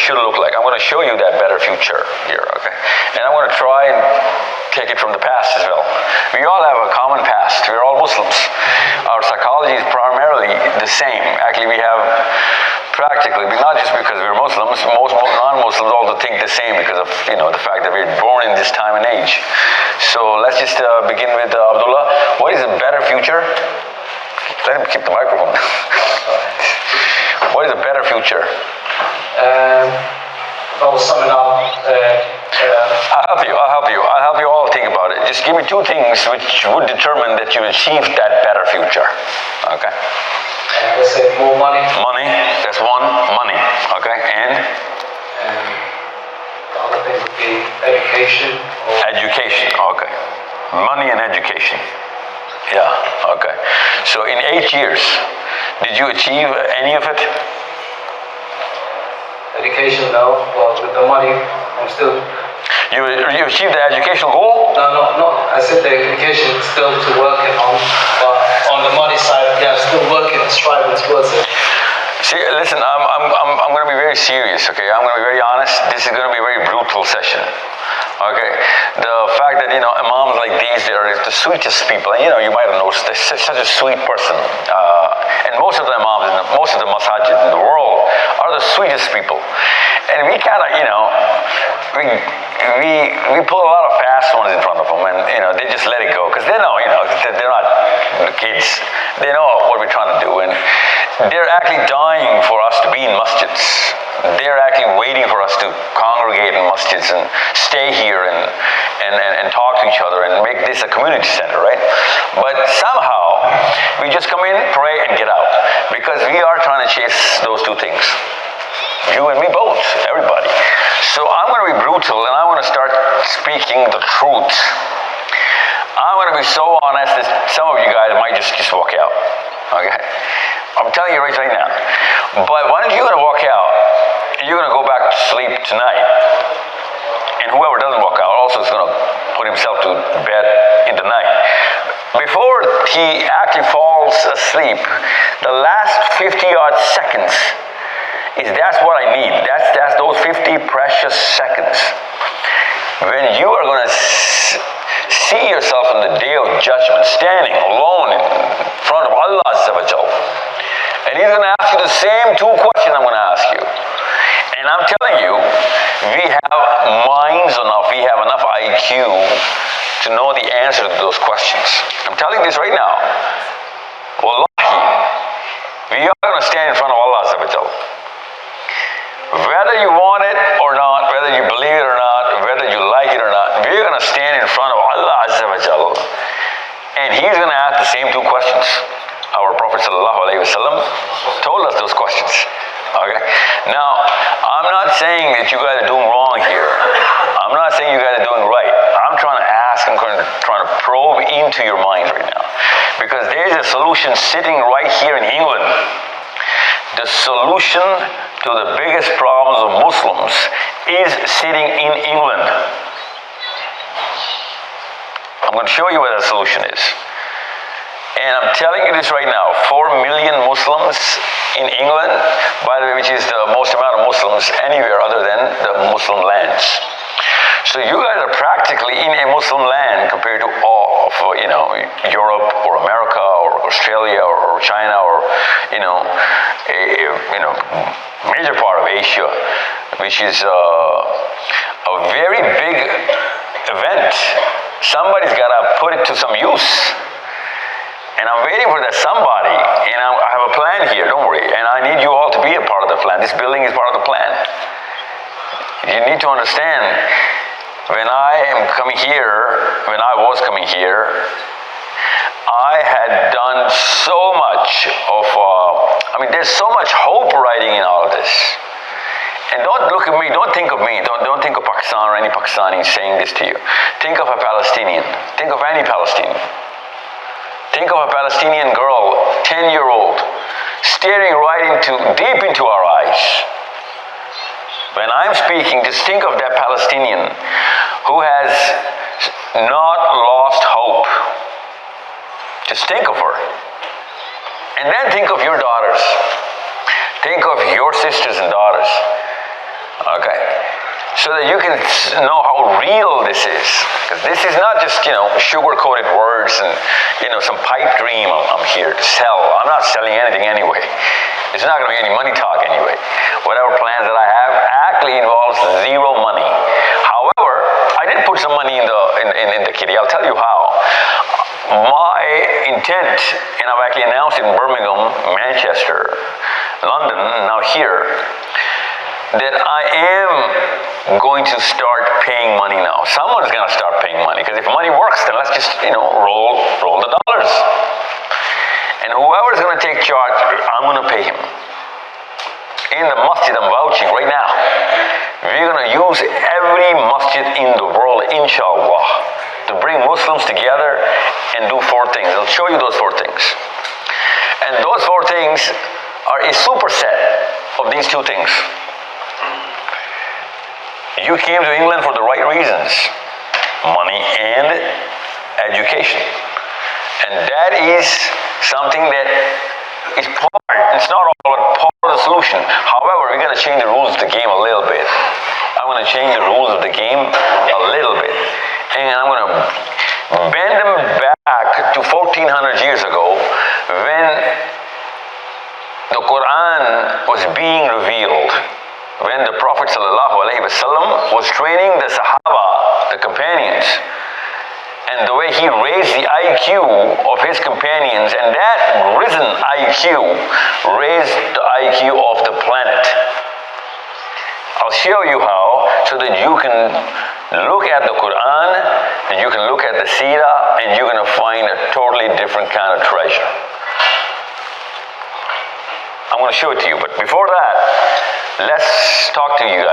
should look like. I'm going to show you that better future here, okay? And I'm going to try and take it from the past as well. We all have a common past. We're all Muslims. Our psychology is primarily the same. Actually, we have practically, but not just because we're Muslims, most non-Muslims also think the same because of, the fact that we're born in this time and age. So let's just begin with Abdullah. What is a better future? Let him keep the microphone. What is a better future? If I was summing up, I'll help you all think about it. Just give me two things which would determine that you achieved that better future. Okay? Let's say more money. Money, that's one. Money. Okay? And the other thing would be education. Education. Okay. Money and education. Yeah. Okay. So in 8 years, did you achieve any of it? Education, no. Well, with the money, I'm still. You achieved the educational goal? No. I said the education is still to working on, but on the money side, yeah, still working, striving towards it. See, listen, I'm going to be very serious, okay? I'm going to be very honest. This is going to be a very brutal session. Okay, the fact that imams like these, they are the sweetest people. And you might have noticed they're such a sweet person. And most of the imams, most of the masajid in the world are the sweetest people. And we kind of, we put a lot of fast ones in front of them, and they just let it go because they know, they're not kids. They know what we're trying to do, and they're actually dying for us to be in masjids. They're actually waiting for us to congregate in masjids and stay here and talk to each other and make this a community center, right? But somehow we just come in, pray, and get out because we are trying to chase those two things. You and me both, everybody. So I'm going to be brutal and I want to start speaking the truth. I'm going to be so honest that some of you guys might just walk out. Okay? I'm telling you right now. But when you're going to walk out, you're going to go back to sleep tonight. And whoever doesn't walk out also is going to put himself to bed in the night. Before he actually falls asleep, the last 50-odd seconds that's what I need. That's those 50 precious seconds. When you are going to see yourself in the day of judgment, standing alone in front of Allah Azza wa Jal. And He's going to ask you the same two questions I'm going to ask you. And I'm telling you, we have minds enough, we have enough IQ to know the answer to those questions. I'm telling you this right now. Wallahi, we are going to stand in front of Allah Azza wa Jal. Whether you want it or not, whether you believe it or not, whether you like it or not, we're going to stand in front of Allah Azza wa Jal, and He's going to ask the same two questions. Our Prophet ﷺ told us those questions. Okay? Now, I'm not saying that you guys are doing wrong here. I'm not saying you guys are doing right. I'm trying to probe into your minds right now. Because there's a solution sitting right here in England. The solution to the biggest problems of Muslims is sitting in England. I'm going to show you what that solution is. And I'm telling you this right now, 4 million Muslims in England, by the way, which is the most amount of Muslims anywhere other than the Muslim lands. So you guys are practically in a Muslim land compared to all of, Europe or America or Australia or China or, a major part of Asia, which is a very big event. Somebody's got to put it to some use. And I'm waiting for that somebody, and I have a plan here, don't worry. And I need you all to be a part of the plan. This building is part of the plan. You need to understand, when I was coming here, I had done so much of, there's so much hope riding in all of this. And don't look at me, don't think of me, don't think of Pakistan or any Pakistani saying this to you. Think of a Palestinian, think of any Palestinian. Think of a Palestinian girl, 10-year-old, staring deep into our eyes. When I'm speaking, just think of that Palestinian who has not lost hope. Just think of her. And then think of your daughters. Think of your sisters and daughters. so that you can know how real this is. Because this is not just, sugar-coated words and, some pipe dream I'm here to sell. I'm not selling anything anyway. It's not going to be any money talk anyway. Whatever plans that I have actually involves zero money. However, I did put some money in the kitty. I'll tell you how. My intent, and I've actually announced in Birmingham, Manchester, London, now here, that I am going to start paying money now. Someone's going to start paying money, because if money works, then let's just, roll the dollars. And whoever's going to take charge, I'm going to pay him. In the masjid, I'm vouching right now. We're going to use every masjid in the world, inshallah, to bring Muslims together and do 4 things. I'll show you those 4 things. And those 4 things are a superset of these 2 things. You came to England for the right reasons, money and education. And that is something that is it's not all about part of the solution. However, we're going to change the rules of the game a little bit. I'm going to change the rules of the game a little bit. And I'm going to bend them back to 1400 years ago when the Quran was being revealed. When the Prophet ﷺ was training the Sahaba, the companions, and the way he raised the IQ of his companions, and that risen IQ raised the IQ of the planet. I'll show you how, so that you can look at the Quran, and you can look at the Seerah, and you're going to find a totally different kind of treasure. I'm going to show it to you, but before that, let's talk to you guys.